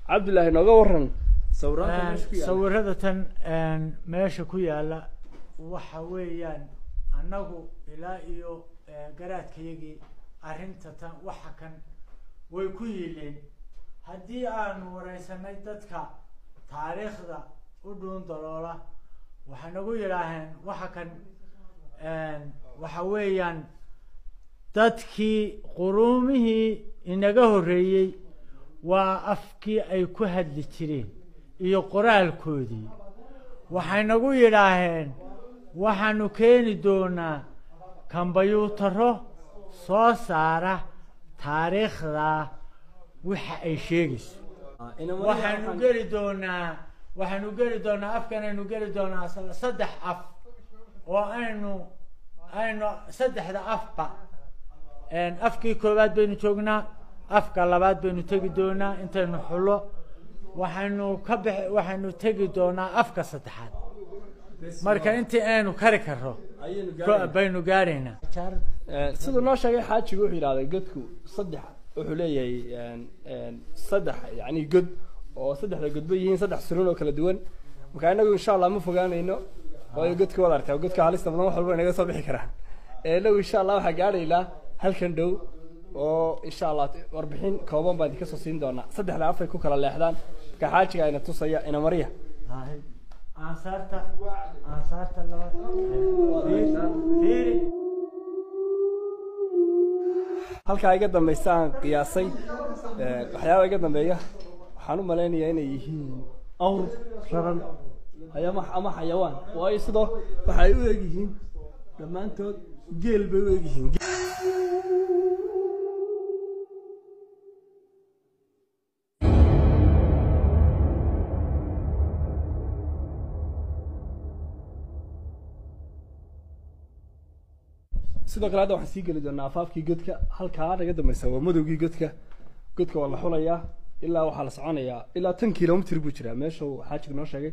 عبد الله نوغا ورن sawirradatan meesha ku yaala waxa weeyaan annagu ilaa iyo garaadkayagii arrinta tan waxa kan way ku yiileen haddii aanu wareysanay dadka taariikhda u dhuun daloola waxay nagu yidhaaheen waxa kan waxa weeyaan dadkii quruumihii inaga horreeyey waa afkii ay ku hadli jireen iyo qoraalkoodii waxay nagu yidhaaheen waxaanu keeni doonaa kambayuutaro soo saara taariikhda waxa ay sheegayso waxaanu geli doonaa afkanaynu geli doonaa 3 af oo aynu saddexda afba afkii koowaad baynu joognaa afka labaad baynu tegi doonaa intaynu xulo waxaanu tegi doonaa afka saddexaad marka intii aynu kari karro baynu gaaraynaa sidoo noo sheegay xaajigu wuxuu yiraahday godku 3 wuxuu leeyahay 3 yani god oo 3 god bay yihiin 3 suruun oo kala duwan marka inagu insha Allah ma fogaanayno oo godka wada artay godka halista badan wax walba inaga soo bixi karaan inagu insha Allah waxa gaaraynaa halkan dhow oo insha Allah warbixin kooban baan ka soo siin doonaa 3 af ay ku kala leexdaan ka xaajiga ayna tusaya ina mariya aansaarta laba fiiri halka iga dambeysaan qiyaasay waxyaabo iga dambeeya waxaan u maleynayaa inay yihiin awr raran ama xayawaan waayo sidoo waxay u eg yihiin dhammaantood geel bay u eg yihiin sidoo kale waxaan sii gali doonaa afaafkii godka halka naga dambaysa waa madowgii godka waa la xulayaa ilaa waxa la soconayaa ilaa 10 kiiloomitir buu jiraa meesha uu xaajigu noo sheegay